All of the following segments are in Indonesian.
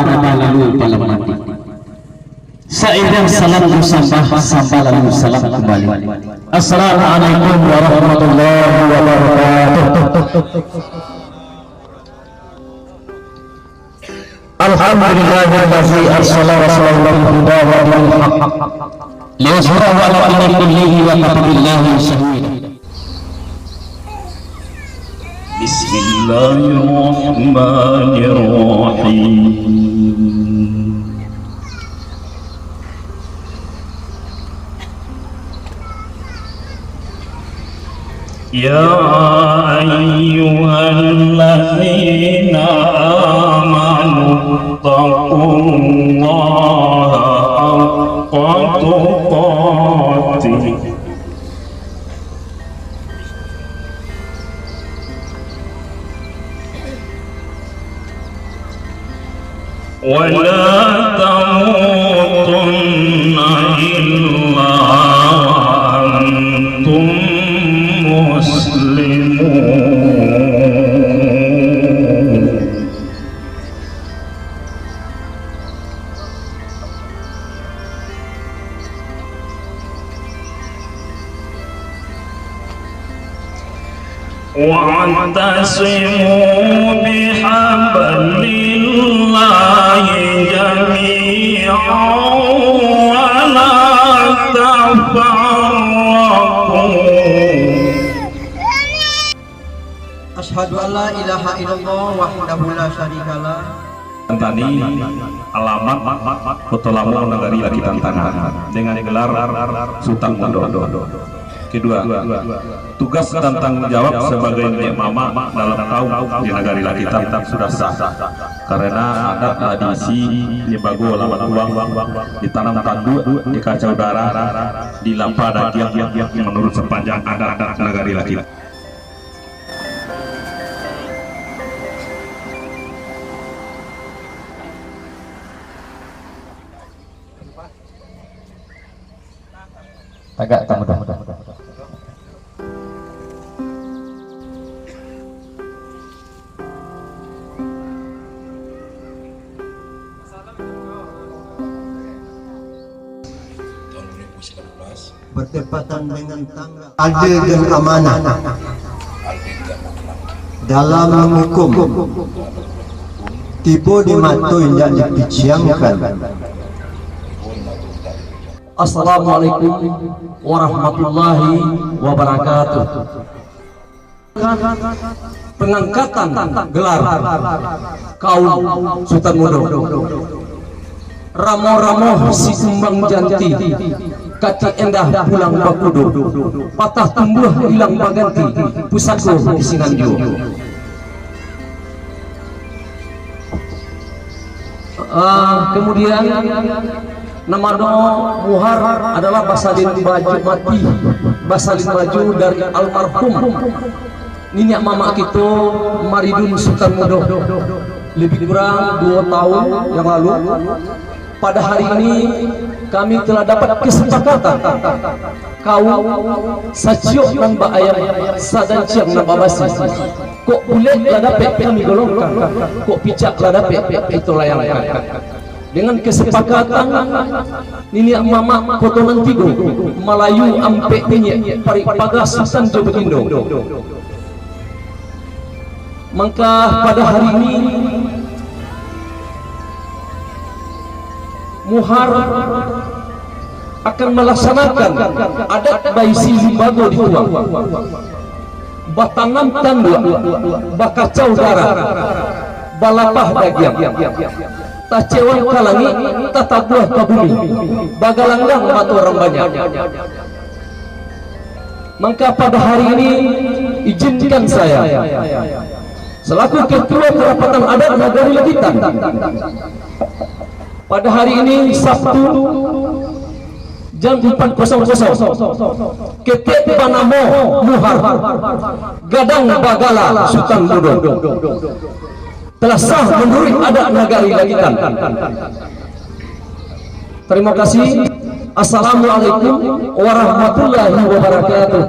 lalu malam mandi. Saidah salam bersambah lalu salam kembali. Assalamualaikum warahmatullahi wabarakatuh. Alhamdulillahillazi arsala rasulahu bil huda wa dinil haqq liyuzhirahu 'ala dini kullihi wa kafa billahi shahida. Bismillahirrahmanirrahim. Ya ayyuhalladzina amanu taqullaha haqqa tuqatih wa la tamutunna illa wa antum muslimun. Wa'tasimu bihablillahi jami'an wa la tafarraqu. Asyhadu an la ilaha illallah wahdahu la syarikalah. Tadi alamat Kota Lampung Nagari Laki Tantangan dengan gelar Sultan Mudo. Kedua, tugas dan tanggung jawab sebagai mama dalam kaum di Nagari Laki Tantangan sudah sah karena ada tradisi nyebago lawan uang ditanam tandu di kaca udara di lampa dan yang menurut sepanjang adat Nagari Laki. Agak mudah. Bertepatan dengan tanggal adil dan amanah dalam menghukum, tipu dimatuin dan dipiciamkan. Assalamualaikum warahmatullahi wabarakatuh. Pengangkatan gelar kaum Sultan Mudo. Ramo-ramo si kumbang janti, kaca endah pulang bakudo, patah tumbuh hilang baganti, pusatku di Singanjo. Kemudian nama Muhar adalah basalin baju mati, basalin baju dari almarhum Niniak mama kita Maridun Sultan Mudo, lebih kurang 2 tahun yang lalu. Pada hari ini kami telah dapat kesepakatan kaum saciok dan ayam sadan ciang dan babasi kok bulet lah dapat kami golongkan, kok picak lah dapat itu layangkan. Dengan kesepakatan Niniak mama kotonan tigo Melayu ampe minyak parik pagas Sultan Jogjindo. Maka pada hari ini Muhar akan melaksanakan adat baisi limbago dituang, batangan tandu, bakacau darah, balapah dagiang, tacewan kalangi, tatabuah kabumi, bagalanggang matu orang banyak. Maka pada hari ini izinkan saya selaku ketua perapatan adat Nagari Lakitan, pada hari ini Sabtu jam 4.00 ketik Panamo Muhar Gadang Bagala Sultan Mudo telah sah menurut adat Nagari Lakitan. Terima kasih. Assalamualaikum warahmatullahi wabarakatuh.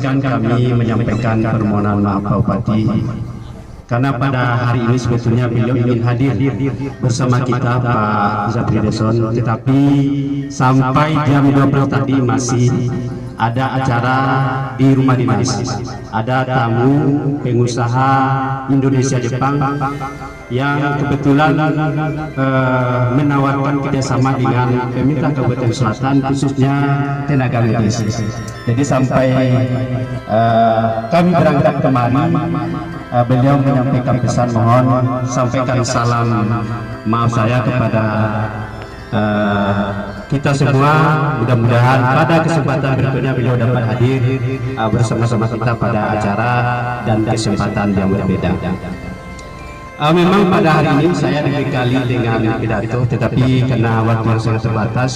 izinkan kami menyampaikan permohonan maaf Pak Bupati, karena pada hari ini sebetulnya beliau ingin hadir bersama kita Pak Zabri Deson, tetapi sampai jam 12 tadi masih ada acara di rumah dinas. Ada tamu pengusaha Indonesia Jepang yang kebetulan menawarkan kerjasama dengan pemerintah Kabupaten Selatan, khususnya tenaga medis. Jadi sampai kami berangkat kemari, beliau menyampaikan pesan, mohon sampaikan salam maaf saya kepada kita semua. Mudah-mudahan pada kesempatan berikutnya beliau dapat hadir bersama-sama kita pada acara dan kesempatan yang berbeda. Memang pada hari ini saya dibekali dengan pidato, tetapi karena waktu yang sangat terbatas,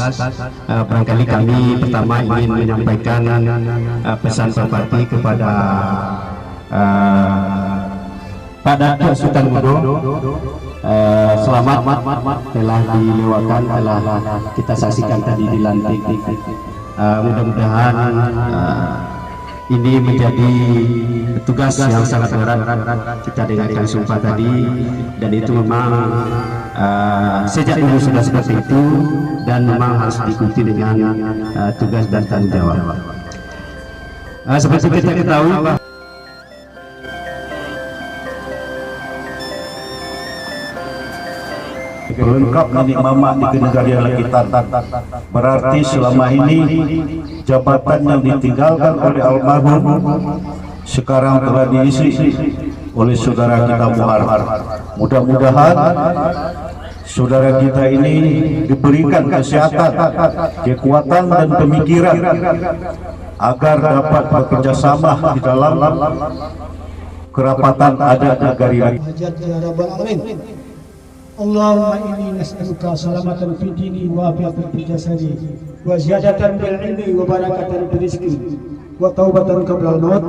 barangkali kami pertama ingin menyampaikan pesan Pak Bupati kepada Pak Datuk Sultan Mudo. Selamat telah dilewatkan, telah kita saksikan tadi dilantik. Mudah-mudahan ini menjadi tugas yang sangat berat. Kita dengarkan sumpah tadi, dan itu memang sejak dulu sudah seperti itu, dan memang harus diikuti dengan tugas dan tanggung jawab. Seperti kita ketahui, pelengkap nenek mama di Kenegarian Lakitan. Berarti selama ini jabatan yang ditinggalkan oleh almarhum sekarang telah diisi oleh saudara kita Muhar. Mudah-mudahan saudara kita ini diberikan kesehatan, kekuatan dan pemikiran agar dapat bekerja sama di dalam kerapatan adat negari. Allahumma inni nas'aluka salamatan fi dini wa afiatan fi jasadi wa ziyadatan bil ilmi wa barakatan fi rizqi wa taubatan qabla al-maut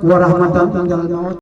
wa rahmatan indal maut